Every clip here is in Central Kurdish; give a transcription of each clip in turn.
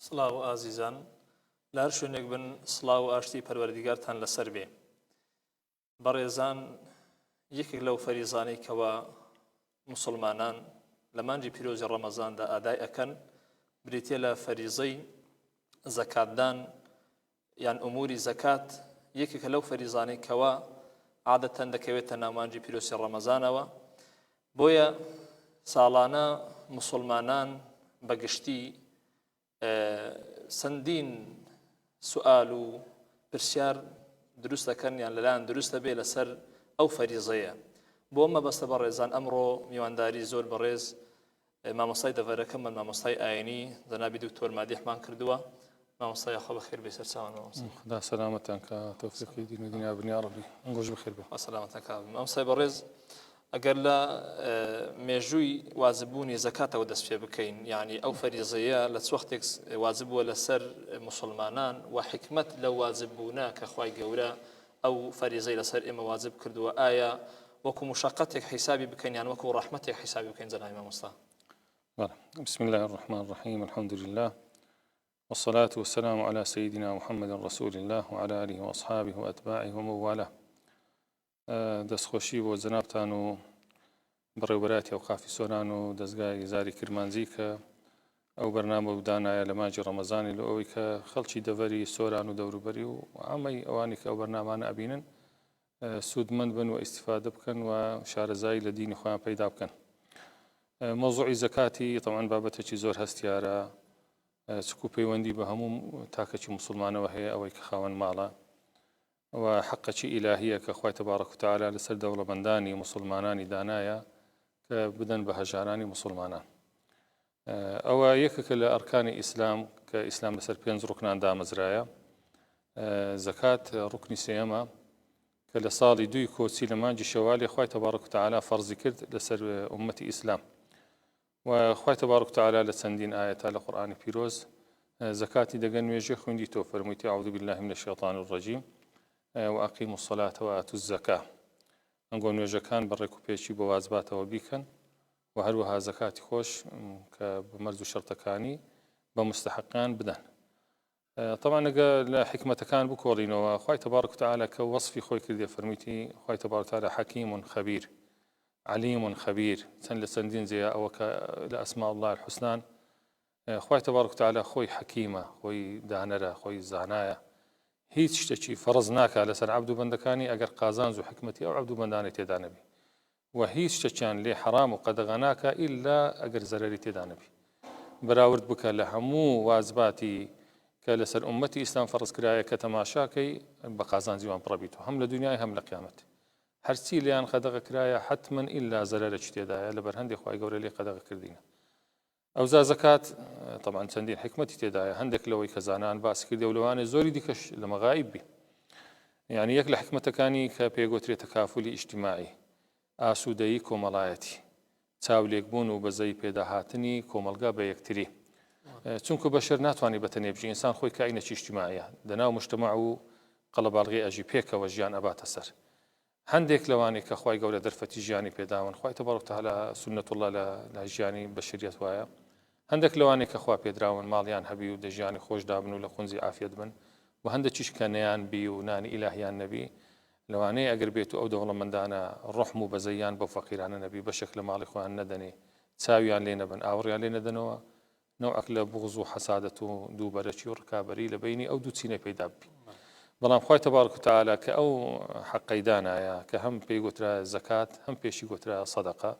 سڵاو ئازیزان لە هەر شوێنێک بن سڵاو و ئاشتی پەروەردیگارتان لەسەر بێ. بەڕێزان، یەکێک لەو فەریزانەی کەوە موسڵمانان لە مانجی پیرۆزی ڕەمەزاندا ئادای ئەکەن بریتێ لە فەریزەی زەکاتدان یان ئوموری زەکات. یەکێکە لەو فەریزانەی کەوە عادەتەن دەکەوێتە ناو مانجی پیرۆزی ڕەمەزانەوە. بۆیە ساڵانە موسڵمانان بەگشتی چەندین سوئال و پرسیار دروست دەکەن یان لەلایەن دروستە بێ لەسەر ئەو فەریزەیە. بۆ ئەمە بەستە بەڕێزان ئەمڕۆ میوانداری زۆر بەڕێز مامۆستای دەڤەرەکەممان مامۆستای ئاینی جەنابی دکتۆر مادیحمان کردووە. مامۆستای خۆ بەخێر بێ سەرچاوان. خدا سەلامەتان کە تەوفیقی دین و دنیا بنیا ڕەبی ئەنگۆش بەخێر بێ. سەلامەتان کە مامۆستای بەڕێز، ئەگەر لە مێژووی واجببوونی زەکاتەوە دەست پێ بکەین، یعنی ئەو فەریزەیە لە چ وەختێک واجب بووە لەسەر موسڵمانان و حکمت لە واجببوونە کە خوای گەورە ئەو فەریزەی لەسەر ئێمە واجب کردووە، ئایا وەکو مشقەتێک حیسابی بکەین یان وەکو ڕەحمەتێک حیسابی بکەین؟ جەنابی مامۆستا. بسم الله الرحمن الرحيم، الحمد لله والصلاة والسلام على سيدنا محمد رسول الله وعلى آله وأصحابه وأتباعه ومن والاه. دەستخۆشی بۆ جەنابتان و بەڕێوەبەراتی ئەوقافی سۆران و دەستگای زاری کرمانجی کە ئەو بەرنامە بدانایە لە مانجی ڕەمەزانی لە ئەوەی کە خەڵکی دەڤەری سۆران و دەوروبەری و ئەمەی ئەوانی کە ئەو بەرنامانە ئەبینن سوودمەند بن و ئیستیفادە بکەن و شارەزایی لە دینی خۆیان پەیدا بکەن. مۆزوعی زەکاتی طبعاً بابەتێکی زۆر هەستیارە، چکو پەیوەندی بە هەموو تاکەکی موسڵمانەوە هەیە ئەوەی کە خاوەن ماڵە و حقەکی ئیلاهیە کە خوای تەبارەک و تەعالا لەسەر دەوڵەمەندانی موسڵمانانی دانایە کە بدەن بە هەژارانی موسڵمانان. ئەوە یەکێکە لە ئەرکانی ئیسلام کە ئیسلام لەسەر 5 ڕوکنان دامەزرایە. زەکات ڕوکنی سێەمە کە لە ساڵی 2 کۆچی لە مانجی شەوالی خوای تەبارەک و تەعالا فەرزی کرد لەسەر ئومەتی ئیسلام و خوای تەبارەک و تەعالا لە چەندین ئایەتە لە قورئانی پیرۆز زەکاتی دەگەن نوێژێ خوێندی تۆ فەرموویتی ئەعوذ بالله من الشیطان الرجیم وأقيموا الصلاة وآتوا الزكاة. ئەنگۆ نوێژەکان بەڕێک و پێچی بۆ واجباتەوە بیکەن و هەروەها زەکاتی خۆش کە بە مەرج و شەرتەکانی بە مستحقان بدەن. طبعا ئەگە لە حکمەتەکان بکۆڵینەوە، خوای تەبارەک و تەعالا کە وەصفی خۆی کردێ فەرموویتی خوای تەبارەک و تەعالا حەکیم خەبیر علیم خەبیر، چەند لە چەندین جێیە ئەوە کە لە ئەسماء الله الحوسنان خوای تەبارەک و تەعالا خۆی حەکیمە، خۆی دانەرە، خۆی زانایە، هیچ شتێکی فەرز ناکات لەسەر عەبد و بەندەکانی ئەگەر قازانج و حکمەتی ئەو عەبد و بەندانەی تێدا نەبی، و هیچ شتێکیان لێ حەرام و قەدەغە ناکات ئیلا ئەگەر زەرەری تێدا نەبی. بەراورد بکە لە هەموو واجباتی کە لەسەر ئومەتی ئیسلام فەرز کرایە کە تەماشاکەی بە قازانجی وان پڕەبیتەوە، هەم لە دنیای هەم لە قیامەت. هەرچی لیان قەدەغە کرایە حتمەن ئیلا زەرەرێکی تێدایە، لەبەر هەندێک خوای گەورە لێ قەدەغە کردینە. ئەوزا زەکات طبعاً چەندین حکمەتی تێدایە، هەندێک لەوەی کە زانان باسی کردێ و لەوانێ زۆری دیکەش لە مەغایب بی. یعنی یەک لە حکمەتەکانی کە پێگوترێت تەکافولی ئیجتیماعی، ئاسوودەیی کۆمەڵایەتی، چاولێکبوون و بەزەی پێداهاتنی کۆمەلگا بە یەکتری. چونکە بەشەر ناتوانێت بەتەنێ بژی، ئینسان خۆی کائینێکی ئیجتیماعیە، دەناو مجتەماع و قەڵەباڵغی ئەژی پێکەوە ژیان ئەباتە سەر. هەندێک لەوانەیە کە خوای گەورە دەرفەتی ژیانی پێداون، خوای تەبارەک و تەعالا سونەت الله لە ژیانی بەشریەت وایە، هەندێک لەوانەیە کە خوا پێدراون ماڵیان هەبی و دەژیانی خۆش دابن و لە خونجی عافیەت بن، و هەندێکیش کە نەیان بی و نانی ئیلاهیان نەبی، لەوانەیە ئەگەر بێت و ئەو دەوڵەمەندانە ڕحم و بەزەیان بۆ فەقیرانە نەبی، بەشێک لە ماڵی خۆیان نەدەنێ، چاویان لێ نەبن، ئاوڕیان لێ نەدەنەوە، نەوعێک لە بوغز و حەسادەت و دووبەرەکی و ڕکابەری لە بینی ئەو دوو چینە پەیدا بی. بەڵام خوای تەبارەک و تەعالا کە ئەو حەقەی دانایە کە هەم پێی گوترا زەکات، هەم پێشی گوترا سەدەقە،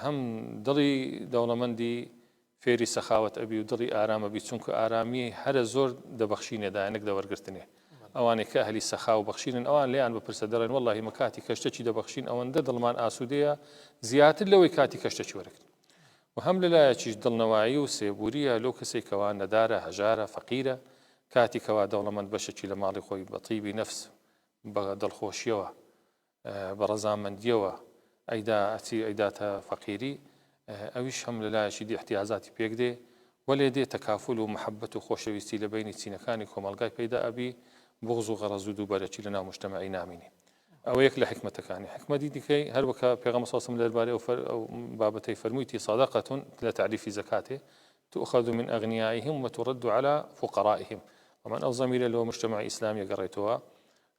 هەم دڵی دەوڵەمەندی فێری سەخاوەت ئەبی و دڵی ئارامە بی، چونکە ئارامی هەرە زۆر دەبەخشینێدایە نەک دەوەرگرتنێ. ئەوانێک کە ئەهلی سەخا و بەخشینن ئەوان لێیان بپرسە دەڵێن وەڵڵاهی مە کاتی کەشتێکی دەبەخشین ئەوەندە دڵمان ئاسوودەیە زیاتر لەوەی کاتی کەشتێکی وەرەگرن. و هەم لەلایەکیش دڵنەوایی و سێبوریە لەو کەسێک کەوا نەدارە، هەژارە، فەقیرە، کاتی کەوا دەوڵەمەند بەشێکی لە ماڵی خۆی بە تیبی نەفس بە دڵخۆشیەوە بە ڕەزامەندیەوە ئەیداتە فەقیری، ئەویش هەم لەلایەکی دی احتیاجاتی پێک دێ وەلێ دێ تەکافل و محەبەت و خۆشەویستی لە بینی چینەکانی کۆمەلگای پەیدا ئەبی، بغز و غەرەز و دووبەرەکی لە ناو مجتەمەعی نامینی. ئەوە یەک لە حکمەتەکانی. حکمەتی دیکەی هەروەکە پێغەمبەر صلی الله علیه و سلم لەربارەی ئەو بابەتەی فەرموویتی سەدەقەتون لە تعریفی زەکاتێ، تؤخذ من أغنيائهم وترد على فقرائهم. طبعا أو ضمير اللي هو مجتمع إسلامي قريتوها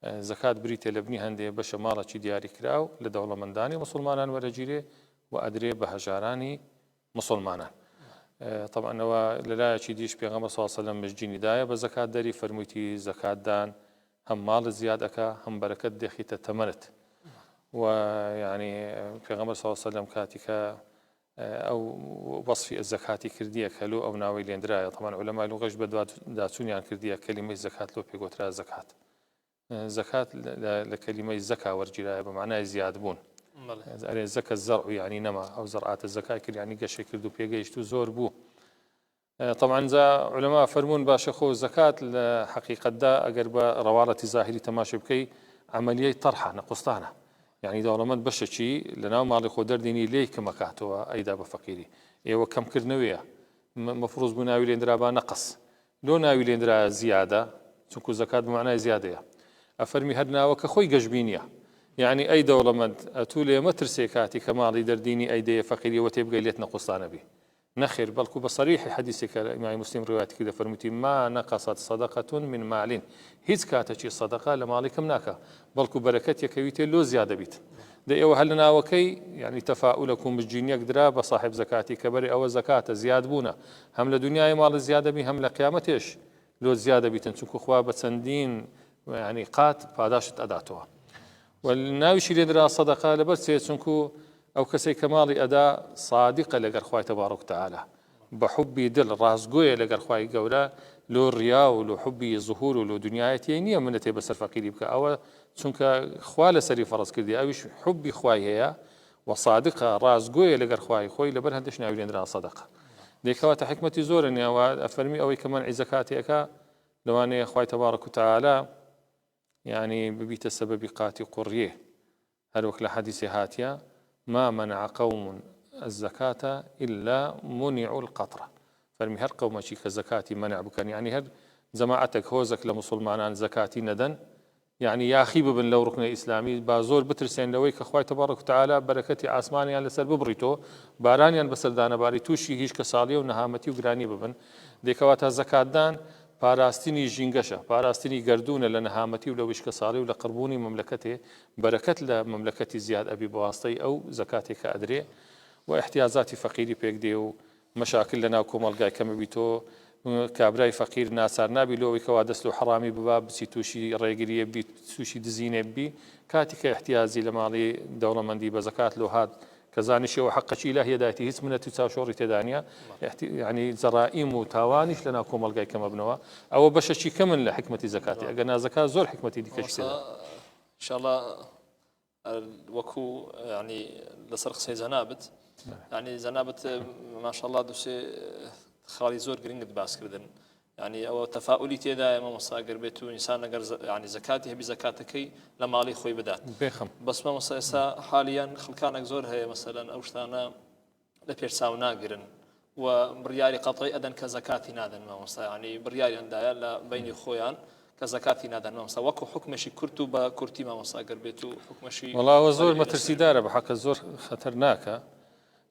زكاة بريتة لبني هندي بش مالة دياري كراو لدولة منداني مسلمانان ورجيري وأدري بهجاراني مسلمانان. طبعا للا ديش بيغمبر صلى الله عليه وسلم مجيني داية بزكاة داري فرميتي زكاة دان هم مال زيادك هم بركة دخي تتمنت. ويعني بيغمبر صلى الله عليه وسلم كاتك أو وصفي الزكاة كردية كلو أو ناوي ليندرايا. طبعا علماء لغش بداتون يعني كردية كلمة زكاة لو بيقوترا زكاة لكلمة الزكاة ورجلاء بمعنى زياد بون الزكاة الزرع يعني نما أو زرعات الزكاة يعني قشي كردو بيجيشتو زور بو. طبعا ذا علماء فرمون باشخو زكاة حقيقة دا أقرب روارة ظاهري تماشي بكي عملية طرحة نقصتانا يعني دولمت بشتشي لنا مالي خودر ديني ليه كمكاتوا أيدا بفقيري إيوه كم كرنوية مفروض بناوي لندرا نقص لو ناوي لندرا زيادة تكون زكاة بمعنى زيادة أفرمي هدنا وكخوي ججبينيا يعني أي دولة مد أتولي مترسيكاتي كمالي درديني أيدي فقيري وتبقى ليتنا قصانا به نخير بلكو بصريح حديثك مع مسلم روايات كذا فرمتي ما نقصت صدقة من مال هيز كاتشي صدقة لمالكم ناكا بلكو بركتي كويتي لو زيادة بيت ده إيوه هلنا وكي يعني تفاؤلكم بالجين يقدر بصاحب زكاتي كبري أو زكاة زياد بونا هم لدنيا مال زيادة بي هم لقيامتش لو زيادة بيت تنسوك خواب سندين يعني قات باداشت أداتها والناوشي لدرا صدقة لبس يتسنكو أو كسي كمالي أداء صادقة لقر خواي تبارك وتعالى بحبي دل راسقوية لقر خواي قولا لو الرياء ولو حبي الظهور ولو دنيايتي نية من تبس الفقير بك أو تسنك خوالة سري فرص كردي أوش حبي خواي هي وصادقة راسقوية لقر خواي خوي لبر هندش ناوي لدرا صدقة ديكوات حكمتي زورني أو أفرمي أو كمان عزكاتي أكا لو أنا خواي تبارك وتعالى يعني ببيت السبب قاتي قريه هل وكل حديث هاتيا ما منع قوم الزكاة إلا منعوا القطرة فرمي هر قوم شيك الزكاة منع بكان يعني هر جماعتك هوزك لمسلمان زكاتي ندن يعني يا أخي بن لو ركن إسلامي بازور بترسين لويك أخوي تبارك وتعالى بركتي عاسماني يعني لسر ببريتو باراني يعني بسردان باري توشي هيش كصالي ونهامتي وقراني ببن ديكواتها زكاة دان پاراستنی ژینگەشە پاراستنی گردونە لە نەهامەتی و لە وشکە ساڵی و لە قڕبوونی مملکەتێ بەرەکەت لە مملکەتی زیاد ئەبی بەواسطەی ئەو زەکاتێک کە ئەدرێ و احتیاجاتی فەقیری پێک دێ و مەشاکل لە ناو کۆمەڵگای کەمە بیتۆ کابرای فەقیر ناچار نابی لەوەی کەوا دەست و حەڕامی ببا بچی تووشی ڕێگریە بی تووشی دزینێ بی کاتی کە احتیاجی لە ماڵی دەوڵەمەندی بە زەکات لۆ هات كزانشي وحقشي لا هي دايتي هيس من تساشوري تدانيا يعني زرائم وتوانيش لنا كوم الجاي كما بنوا او بششي كمن لحكمه زكاتي اجنا زكاه زور حكمتي دي كشتي ان شاء الله وكو يعني لسرق سي زنابت يعني زنابت ما شاء الله دوسي خالي زور جرينج باس كردن يعني او تفاؤلي تيدا ما مصاقر بيتو انسان اگر يعني زكاته بزكاتكي لما علي خوي بدات بس ما مصا حاليا خلكانك زور هي مثلا اوشتانا لبيرساو ناقرن وبريالي قطعي ادن كزكاتي نادن ما مصا يعني بريالي عندها لا بين خويان كزكاتي نادن ما مصا وكو حكمشي كرتو بكرتي ما مصاقر بيتو حكمشي والله وزور مترسي داره بحق الزور خطرناك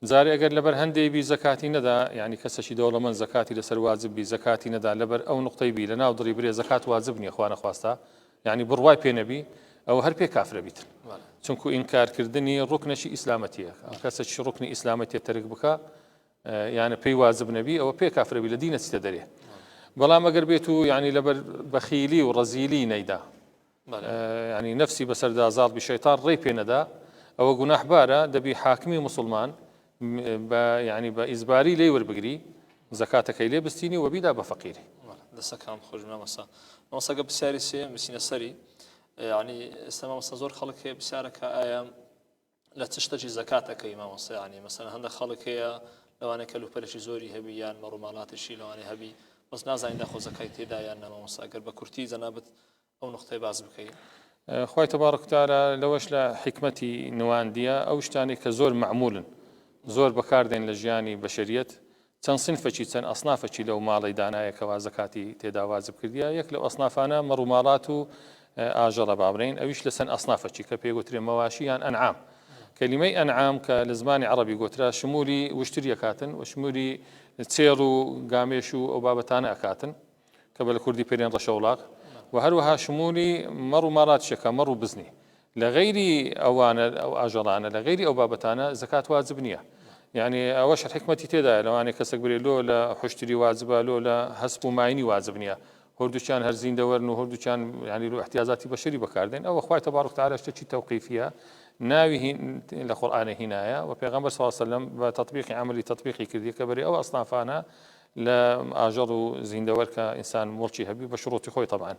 زاري أجر لبر هندي بزكاتي ندا يعني كسشي دولة من زكاتي لسر واجب بزكاتي ندا لبر أو نقطة بي لنا وضري بري زكاة واجبني أخوانا خواستا يعني برواي بي نبي أو هر بي كافر بيت چونكو إنكار كردني ركن شي إسلامتيه كسشي ركن إسلامتيه ترك بك يعني بي واجب نبي أو بي كافر بي لدينا تستدريه بلا ما أجر بيتو يعني لبر بخيلي ورزيلي نيدا يعني نفسي بسر دا زال بشيطان ري بي ندا أو جناح بارا دبي حاكمي مسلمان يعني بإزباري لي وربقري زكاتك إليه بستيني وبيدا بفقيري دسا كلام خوش ما مسا قبل ساري سي مسينا سري يعني استمام زور خلق بسارك آيام لا تشتجي زكاتك إمام مسا يعني مثلا هذا خلق هي لو أنا كلو برشي زوري هبيان مرمالات الشيء لو أنا هبي بس نازع عند أخو زكايتي دايان ما مسا قرب كرتي زنابت أو نقطة باز بكي خوي تبارك وتعالى لوش لا حكمتي نوان ديا أو شتاني كزور معمول زۆر بەکاردێن لە ژیانی بەشەریەت چەند سنفەکی چەند ئەسنافەکی لەو ماڵی دانایەکەوا زەکاتی تێدا واجب کردیە یەک لەو ئەسنافانە مەڕووماڵات و ئاژەڵە بابرین ئەویش لەسەر ئەسنافەکی کە پێگوترێ مەواشی یان ئەنعام کەلیمەی ئەنعام کە لە زمانی عەرەبی گوترا شمولی وشتریەکاتن و شمولی چێڵ و گامێش و ئەو بابەتانە ئەکاتن کە بە لە کوردی پێرێن ڕەشەوڵاق و هەروەها شمولی مەڕ و ماڵاتشەکە مەڕ و بزنی لە غەیری ئەوانە ئەو ئاژەڵانە لە غەیری ئەو بابەتانە زەکات واجب نییە. يعني ئەوەش حکمەتی تێدایە لەوانەیە کەسێک برێ لۆ لە حشتری واجبە لۆ لە هەسب و ماینی واجب نییە هەردووچیان هەرزین دەوەرن و هەردووچیان يعني لە احتیاجاتی بەشەری بەکاردێن ئەوە خوای تەبارەک و تعالی شتێکی تەوقیفیە ناوی لە قورئانە هینایە و پێغەمبەر صلی الله علیه و سلم بە تطبیقی عملی تطبیقی کردی کە بەرێ ئەو ئەصنافانە لە ئاژەڵ و زیندەوەر کە ئینسان مڵکی هەبی بە شروعی خۆی طبعا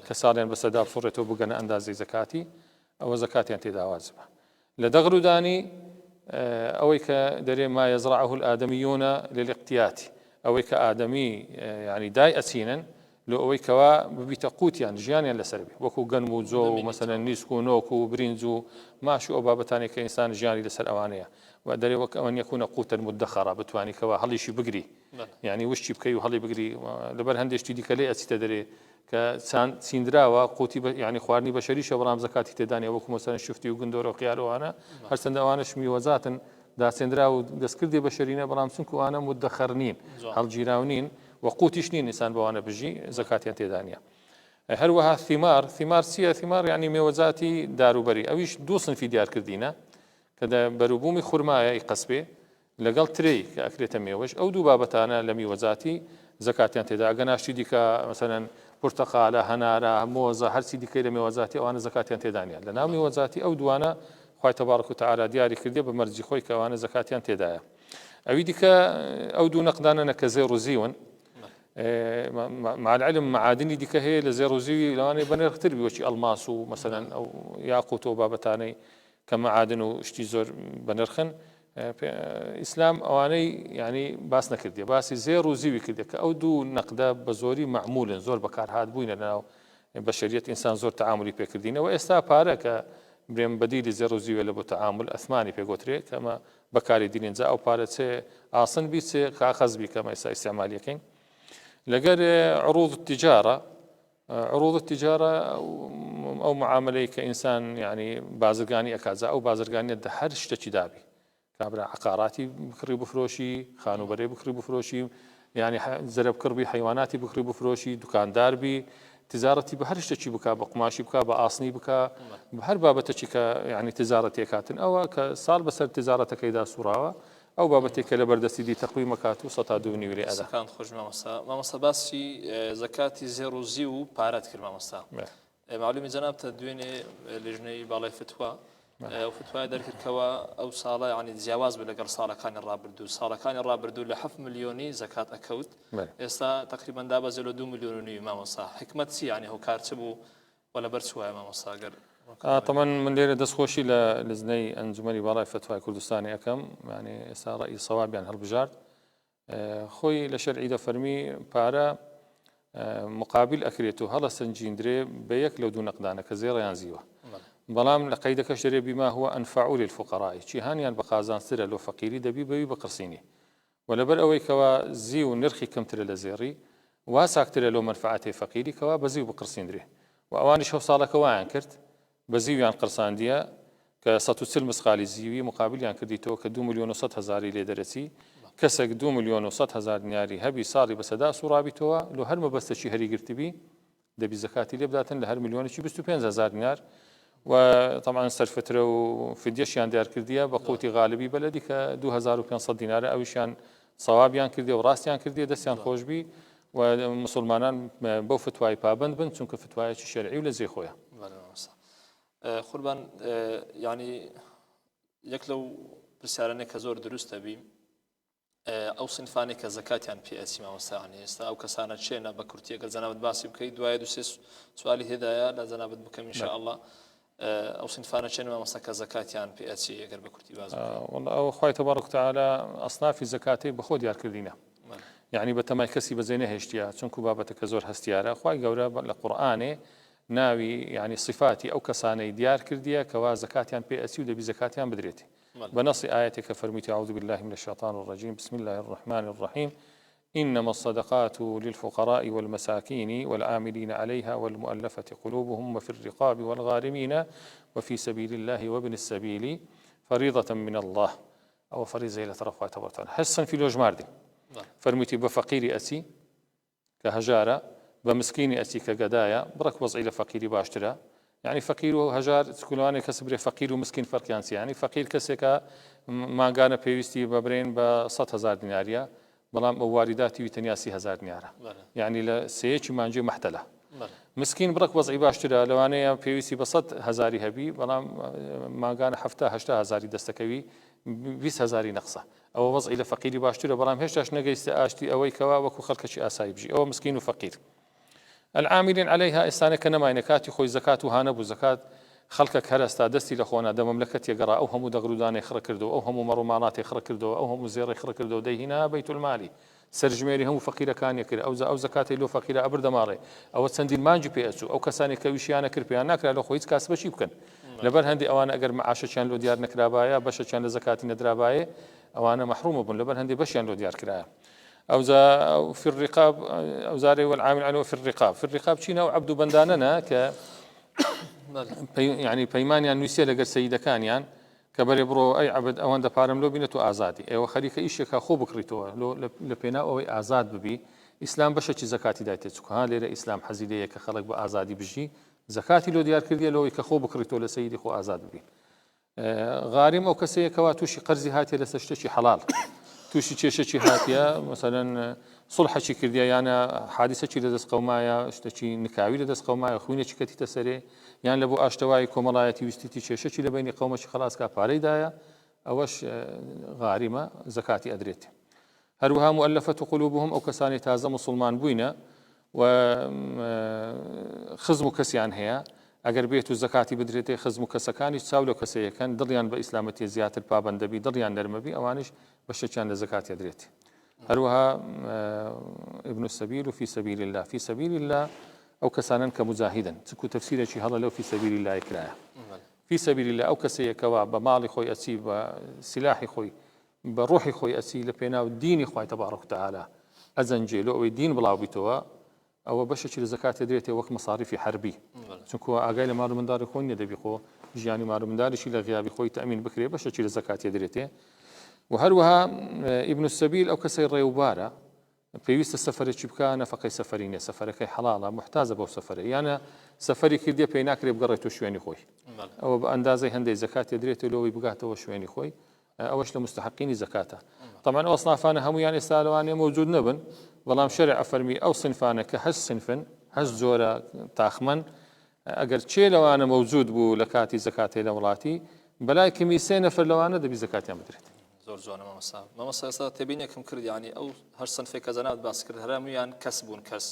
کە ساڵیان بەسەدا بفڕێتەوە بگەنە ئەندازەی زەکاتی ئەوە زەکاتیان تێدا واجبە. لە دەغر و دانی ئەوەی کە دەرێ ما يزرعه الآدميون للاقتيات ئەوەی کە ئادەمی يعني دای ئەچینن لۆ ئەوەی کەوا ببیتە قوتیان ژیانیان لەسەر بێ وەکو گەنم و جۆ و مەسەلەن نیسک و نۆک و برینج و ماش و ئەو بابەتانێک کە ئینسان ژیانی لەسەر ئەوانەیە و دەرێ وەک ئەوەن یەکونە قوتە مدەخەرە بتوانی کەوا هەڵیشی بگری يعني وشتی بکەی و هەڵی بگری لەبەر هەندێشتی دیکە لێ ئەچیتە دەرێ کە چیندراوە قوتی يعني خواردنی بەشەریشە بەڵام زەکاتی تێدانێ وەکو مەسەلەن شفتی و گندۆرە و خیارەوانە هەرچەندە ئەوانەش میوەزاتن داسێنرا و دەستکردی بەشەرینە بەڵام چونکە ئەوانە مدەخەر نین هەڵگیراو نین وەقوتیش نین ئینسان بەوانە بژی زەکاتیان تێدانە. هەروەها ثیمار چییە؟ ثیمار یعنی مێوەجاتی داروبەری ئەویش دوو سنفی دیارکردینە کە بەروبوومی خورمایە قەسبێ لەگەڵ ترەی کە ئەکرێتە مێوەش ئەو دوو بابەتانە لە میوەجاتی زەکاتیان تێدا ئەگە ناشتی دیکە مەسەلەن پورتەقالە هەنارە مۆزە هەرچی دیکەی لە میوەجاتی ئەوانە زەکاتیان تێدانە لە ناو میوەجاتی ئەو دوانە خوای تەبارەک و تەعالی دیاری کردێ بە مەرجی خۆی کە ئەوانە زەکاتیان تێدایە. ئەوی دیکە ئەو دوو نەقدانە کە زێڕ و زیون مع العلم معادنی دیکە هەیە لە زێڕ و زیوی لەوانەیە بەنرختر بی وەکی ئەڵماس و مەسەلەن ئەو یاقوت و بابەتانەی کە معادن و شتی زۆر بەنرخن ئیسلام ئەوانەی يعني باس نەکردێ باسی زێڕ و زیوی کردێ کە ئەو دوو نەقدە بە زۆری معمولن زۆر بەکارهات بووینە لەناو بەشەریەت ئینسان زۆر تەعاملی پێکردینەوە ئێستا پارە کە برێم بەدیلی زێڕ و زیوە لە بۆ تەعامل ئەثمانی پێگوترێ کەمە بەکاری دینینجا ئەو پارە چێ ئاسن بی چێ کاغەز بی کەمە ئێستا ئیستعمالیەکەین لەگەر عروض التجارة أو معاملەی کە ئینسان يعني بازرگانی ئەکات ئەو بازرگانیت هەر شتێکی دابی کابرا عقاراتی بکڕی بفرۆشی خانوبەرێ بکڕی بفرۆشی يعني زەرەبکڕ بی حیواناتی بکڕی بفرۆشی دوکاندار بی تجارەتی بە هەر شتێکی بکا بە قماشی بکا بە ئاسنی بکا بە هەر بابەتێکی کە يعني تجارەتێکاتن ئەوە کە ساڵ بەسەر تجارەتەکەیدا سوڕاوە ئەو بابەتێک کە لە بەردەستی تەقویم مەکات و 102 لێ ئەدا. خۆش مامۆستا باسی زەکاتی زێڕ و زی و پارەت کرد مامۆستا معلومی جەنابتە دوێنێ لێژنەی باڵای فتووە ئەو فتوای دەرکردکەوە ئەو ساڵە ینی جیاواز بە لەگەڵ ساڵەکانی ڕابردوو لە 7 ملیۆنی زەکات ئەکەوت ئێستا تقریبا دابەزێ لە 2 ملیۆن مامۆستا حکمت چی ینی هەوکار چ بوو وە لەبەر چ وایە مامۆستاگەر طبعا من لێرە دەستخۆشی لە لزنەی ئەنجومەنی باڵای فتوای کوردستانی ئەەکەم يعني ئێستا ڕەئی سەوابیان هەڵبژارد خۆی لە شەرعی دەفەرمی پارە مقابل ئەکرێت و هەڵە سنجیندرێ بە یەک لەو دوو نەقدانە کە زێڕیان زیوە بەڵام لە قەیدەکەش دەرێ بیما هو ئەنفع للفقراء چیهانیان بە قازانسرە لۆ فەقیری دەبی بەوی بە قرسینی و لەبەر ئەوەی کەوا زی و نرخی کەمترە لە زێڕی وا ساکترە لۆ مەنفعەتی فەقیری کەوا بە زی و بقرسیندرێ و ئەوانیش هەو ساڵەکە وایان کرد بە زیویان قرساندیە کە 140 مسقالی زیوی مقابلیان کردیتەوە کە 2 ملیۆن و 100 هەزاری لێ دەرەچی کەسێک 2 ملیۆن و 100 هەزار دیناری هەبی ساڵی بەسەدا سوڕابیتەوە لۆ هەر مەبەستەکی هەری گرتبی دەبی زەکاتی لێ بداتن لە هەر ملیۆنێکی 25 هەزار دینار و طبعا سەرفترە و فدیەشیان دیار کردیە بە قوتی غالبی بەلەدی کە 2500 دینارە ئەویشیان سەوابیان کردی و ڕاستیان کردی دەستیان خۆشبی و مسلمانان بەو فتوای پابند بن چونکە فتوایەکی شەرعی و لە جێ خۆیە. قوربان ینی یەک لەو پرسیارانێک کە زۆر دروستە بی ئەو سنفانی کە زەکاتیان پێ ئەچی مامۆستایانی ئێستا ئەو کەسانە چێنە بە کورتیەکە جەنابەت باسی بکەیت دوایە دوسێ سوالی هێدایە لە جەنابەت بکەم ئینشاءالله ئەو سنفانە چێنە مامۆستا کە زەکاتیان پێ ئەچی ئەگەر بە کورتی باز والله ئەو خوای تەبارەک و تەعالی ئەصنافی زەکاتەی بەخۆ دیارکردینە یعنی بە تەمای کەسی بەجێ نەهێشتیە چونکو بابەتەکە زۆر هەستیارە خوای گەورە لە قورئانێ ناوی يعني صفاتی ئەو کەسانەی دیار کردیە کەوا زەکاتیان پێ ئەچی و دەبی زەکاتیان بدرێتی بنص آياتك فرميت أعوذ بالله من الشيطان الرجيم بسم الله الرحمن الرحيم إنما الصدقات للفقراء والمساكين والعاملين عليها والمؤلفة قلوبهم وفي الرقاب والغارمين وفي سبيل الله وابن السبيل فريضة من الله أو فريضة إلى طرف تبارك حسن في لوجماردي فەرموویەتی بە فەقیری ئەچی کە هەژارە بە مسکینی ئەچی کە گەدایە بڕک وەزعی لە فەقیری باشترە. یعنی فەقیر و هەژار سکولوانی کەس برێ فەقیر و مسکین فەرقیان چییە؟ یعنی فەقیر کەسێکە ماگانە پێویستی ببرێن بە 100,000 دیناریە بەڵام ئەو واریداتی وی تەنیا 30,000 دینارە، یعنی لە سەیەکی مانجێ مەحتەلە. مسکین بڕک وەزعی باشترە، لەوانەیە پێویستی بە 100,000 هەبی بەڵام ماگانە 70,000 دەستەکەوی 20,000 نەقسە، ئەوە وەزعی لە فەقیری باشترە بەڵام هێشتاش نەگەیستە ئاشتی ئەوەی کەوا وەکو خەڵکەکی ئاسایی بژی، ئەوە مسکین و فەقیر. العاملين عليها ئێستانە کە نەماینە کاتی خۆی زەکات و هانەبوو زەکات خەڵکە هەرستا دەستی لە خۆنا دە مەملەکەت یەگەڕا ئەو هەموو دەغرودانەی خڕ کردەوە، ئەو هەموو مەڕووماڵاتی خڕ کردەوە، ئەو هەموو زێڕی خڕ کردەوە دەیهینا بەیت المالی سەرژمێری هەموو فەقیرەکانی کرد، ئەو زەکاتی لۆ فەقیرە ئەبردە ماڵێ، ئەوە چەندین مانجی پێ ئەچوو، ئەو کەسانی کە ویشیانە کرد پێیان ناکرا لە خۆی هیچ کاسبەچی بکەن. لەبەر هەندی ئەوانە ئەگەر معاشەکیان لۆ دیار نەکرابایە بەشەکیان لە زەکاتی نەدرابایە ئەوانە مەحرومە بوون، لەبەر هەندێک بەشیان لۆ دیار کرایە. أو في الرقاب أو زاري والعامل عليه في الرقاب. في الرقاب شينا وعبد بنداننا يعني بيمان يعني نسي لقى السيدة كان يعني كبر يبرو أي عبد أو عند بارم لو بينتو آزادي أي وخليك إيش كخو بكريتو لو لبينا أو آزاد ببي إسلام بشة زكاة دايتك ها ليرة إسلام حزيدية كخلق بآزادي بجي زكاتي لو ديار كردي لو كخو بكريتو لسيدي خو آزاد ببي غارم أو كسي كواتوشي قرزي هاتي لسشتشي حلال توشي تشيشي هاتيا مثلا صلحشي كرديا يعني حادثة لدس قومايا اشتشي نكاوي لدس قومايا خوينة كتي تسري يعني لبو اشتواي كوملايتي وستي تشيشي لبيني قومش خلاص كاباري دايا اوش غارمة زكاتي ادريت هروها مؤلفة قلوبهم او كساني تازا مسلمان بوينا وخزمو كسيان هي اگر بيتو زكاتي بدريتي خزمو كسكاني تساولو كسي كان دليان باسلامتي زيادة البابن دبي دليان نرمبي اوانش بشتشان لزكاة يدريتي هروها ابن السبيل في سبيل الله في سبيل الله أو كسانا كمجاهدا تكو تفسير شيء هذا لو في سبيل الله يكرايا في سبيل الله أو كسي كوا بمال خوي أسي بسلاح خوي بروح خوي أسي لبينا الدين خوي تبارك وتعالى أزنجي لو الدين بلاو بيتوا أو بشتش لزكاة يدريتي وقت مصاريف حربي تكو أجايل مارو من دار خوي ندبي خو جاني مارو من دار شيء لغيابي خوي تأمين بكري بشتش لزكاة يدريتي وهروها ابن السبيل أو كسي ريوبارا پێویستە سەفەرێکی بکە نەفەقەی سەفەری نیە سەفەرەکەی حەڵاڵە محتاجە بەو سەفەرە یانە سەفەری کردێ پێی ناکرێ بگەڕێتەوە شوێنی خۆی ئەوە بە ئەندازەی هەندێک زەکات دێتێت لەوەی بگاتەوە شوێنی خۆی ئەوەش لە مستحقینی زەکاتە طبعا ئەو ئەصنافانە هەمویان ئێستا لەوانەیە موجود نەبن بەڵام شەرع ئەفەرمی ئەو سنفانە کە هەشت سنفن هەشت جۆرە تاخمەن ئەگەر چێ لەوانە موجود بوو لە کاتی زەکاتێ لە وڵاتی بەلای کەمی سێ نەفەر لەوانە دەبی زەکاتیان بدرێت زۆر جوانە مامۆستا ئێستا تێبینێکم کرد یعنی ئەو هەر سنفێک کە زەنات باس کرد هەرمویان کەس بوون کەس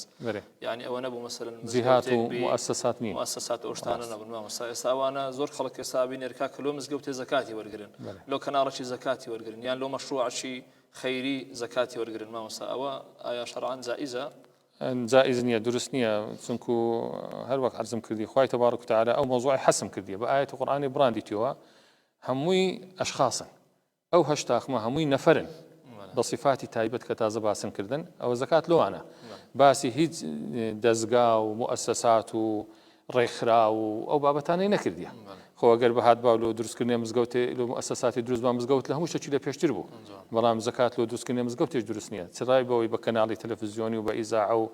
یعنی ئەوە نەبوو مەسەلەن جیهات و مؤسسات نین مؤسسات ئەو شتانە نەبوون مامۆستا ئێستا ئەوانە زۆر خەڵک ئێستا بینێرکا کە لۆ مزگەوتێ زەکاتی وەرگرن لۆ کەناڵەکی زەکاتی وەرگرن یان لۆ مەشروعەکی خەیری زەکاتی وەرگرن مامۆستا ئەوە ئایا شەرعان جائزە؟ جائز نییە دروست نییە چونکو هەر وەک عەرزم کردی خوای تەبارەک وتعالە ئەو مەوزوعی حەسم کردیە بە ئایەتی قورئانی بڕاندیتەوە هەمووی ئەشخاصن ئەو هەشت تاخمە هەمووی نەفەرن بە صفاتی تایبەت کە تازە باسن کردن ئەوە زەکات لۆوانە باسی هیچ دەستگا و مؤسسات و ڕێکخرا و ئەو بابەتانەی نەکردیە خۆ ئەگەر بەهات باو لۆ دروستکردنی مزگەوتێ لە مؤسساتی دروست بە مزگەوت لە هەموو شتێکی لە پێشتر بوو بەڵام زەکات لۆ دروستکردنی مزگەوتێش دروست نییە چرای بەوەی بە کەناڵی تەلەڤیزیۆنی و بە ئیزاع و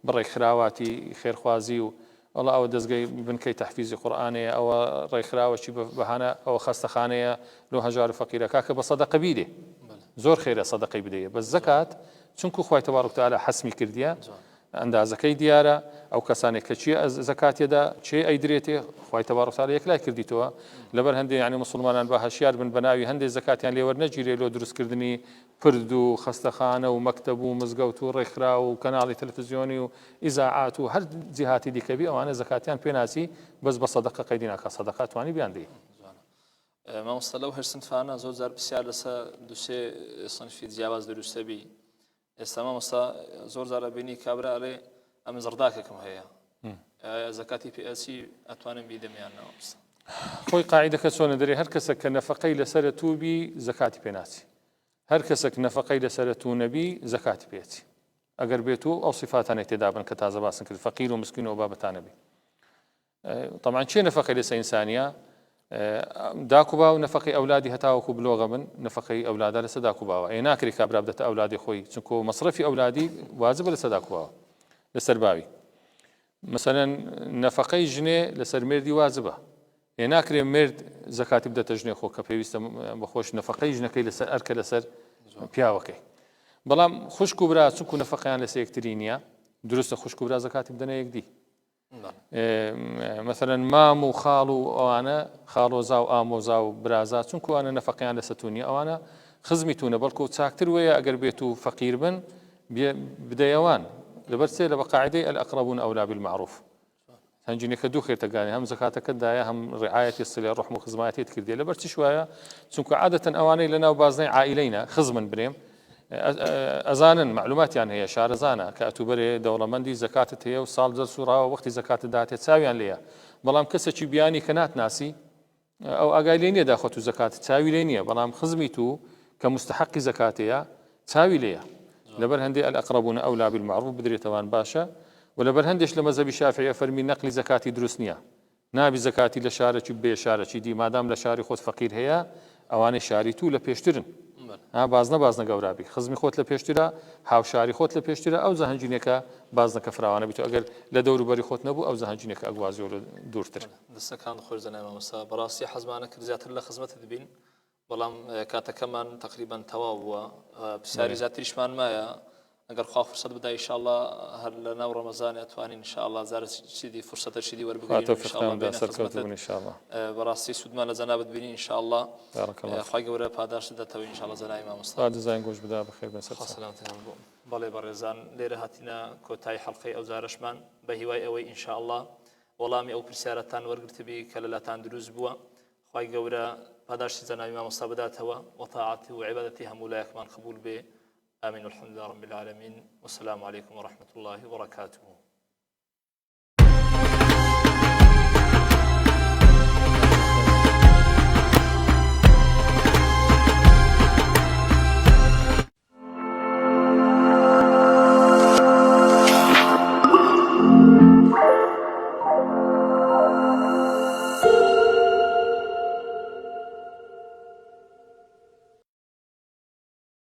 بڕێکخراواتی خێرخوازی و والله ئەوە دەستگای بنکەی تەحفیزی قورئانەیە ئەوە ڕێکخراوەکی بەهانە ئەوە خەستەخانەیە لۆ هەژار فەقیرەکە کە بە سەدەقە بیدێ زۆر خێرە سەدەقەی بدەیە بە زەکات چونکو خوای تەبارەک وتعالە حەسمی کردیە ئەندازەکەی دیارە ئەو کەسانێک کە چی زەکاتێدا چێ ئەیدرێتێ خوای تەبارەک وتعالە یەکلای کردیتەوە لەبەر هەندێک یعنی موسڵمانان بە هەشیار بن بە ناوی هەندێک زەکاتیان لێوەرنەگیرێ لۆ دروستکردنی پرد و خەستەخانە و مەکتەب و مزگەوت و ڕێکخرا و کەناڵی تەلەڤیزیۆنی و ئیزاعات و هەر جیهاتی دیکەبی ئەوانە زەکاتیان پێناسی بەس بە سەدەقە قەیدی ناکات سەدەقە توانی بیان دێ مامۆستا لەو هەر سنفانە زۆر جار پرسیار لەسەر دووسێ سنفی جیاواز دروستە بی ئێستا مامۆستا زۆر جارە بینی کابرا ئەڵێ ئەم زەرداکێکم هەیە زەکاتی پێئەچی ئەتوانم بیدەمیانەوە خۆی قاعیدەکە چۆنە دەرێ هەر کەسێک کە نەفەقەی لەسرە تووبی زەکاتی پێناچی هەر کەسێک نەفەقەی لەسرە تو نەبی زەکاتی پێچی ئەگەر بێت و ئەو صفاتانێک تێدا بن کە تازە باسن کرد فەقیر و مسکین و بابەتانە بی طبعا چێ نەفەقەی لەسەر ئینسانیە داکوبا و نەفەقی ئەولادی هەتاوەکو بلۆغە بن نەفەقەی ئەولادە لەسەر داکوباوە ئێ ناکری کابرا بدەتە ئەولادی خۆی چونکە مەصرفی ئەولادی واجبە لەسەر داکوباوە لەسەر باوی مثلەن نەفەقەی ژنێ لەسەر مێردی واجبە ئێ ناکرێ مرد زەکاتی بدەتە ژنێ خۆ کە پێویستە بەخۆش نەفەقەی ژنەکەی لەسەر ئەرکە لەسەر پیاوەکەی بەڵام خوشک و برا چونکو نەفەقەیان لەسەر یەکتری نییە دروستە خوشک و برا زەکاتی بدەنە یەکدی مثلا مام و خاڵ و ئەوانە خاڵۆزا و ئامۆزا و برازا چونکو ئەوانە نەفەقیان لە سەتونی ئەوانە خزمی تونە بەڵکو چاکتر وەیە ئەگەر بێت و فەقیر بن بدەیەوان لەبەر چێ لە بەقاعدەی الأقربون أولى بالمعروف هەنجینێکە دوو خێرتەگانی هەم زەکاتەکەتدایە هەم ڕعایەتی سلێ ڕحم و خزمەتیت کردێ لەبەر چی وایە چونکو عادەتەن ئەوانەی لەناو بازنەی عائیلەینە خزمن برێم ئەزانن معلوماتیان هەیە شارەزانە کە ئەتوبەرێ دەوڵەمەندی زەکاتت هەیە و ساڵ جەرسوڕاوە وەختی زەکاتت داتێت چاویان لێیە بەڵام کەسێکی بیانی کە ناتناسی ئەو ئاگای لێ نییە داخۆت و زەکات چاوی لێ نییە بەڵام خزمی تو کە مستحقی زەکاتەیە چاوی لێیە لەبەر هەندێک الأقربون أولى بالمعروف بدرێتەوان باشە و لەبەر هەندێک لە مەذهبی شافعی فەرمی نەقلی زەکاتی دروست نییە نابی زەکاتی لە شارێکی بێ شارێکی دی مادام لە شاری خۆت فەقیر هەیە ئەوانەی شاری تو لە پێشترن بازنە گەورابی خزمی خۆت لە پێشترە هاوشاری خۆت لە پێشترە ئەو زەهەنجینێکە بازنەکە فراوانە بیت ئەگەر لە دەوروبەری خۆت نەبوو ئەو زەهەنجینێکە ئەگوازی و دوورتر دەستەکان خۆش دەنای مامۆستا بەڕاستی حەزمانە کرد زیاتر لە خزمەتت بین بەڵام کاتەکەمان تقریبا تەواو بووە پرسیاری زیاتریشمان مایە ئەگەر خوا فرسەت بدا ئینشاءالله هەر لە ناو ڕەمەزانە ئەتوانین ئینشاءالله زارە چیدی فرسەتەشیدی وەربگرین ئینشاءالله بەڕاستی سوودمان لە جەنابەت بینی ئینشاءالله خوای گەورە پاداش دەداتەوە ئینشاءالله جەنابی مامۆستا دەزانین گۆش بدا بەخێر بەسەر سەلامتیان بۆ بەڵێ بەڕێزان لێرە هاتینە کۆتایی حەڵقەی ئەو جارەشمان بە هیوای ئەوەی ئینشاءالله وەڵامی ئەو پرسیارەتان وەرگرتبی کە لەلاتان دروست بووە خوای گەورە پاداشی جەنابی مامۆستا بداتەوە وەتاعەتی و عیبادەتی هەموو لایەکمان قبول بێ آمين والحمد لله رب العالمين والسلام عليكم ورحمة الله وبركاته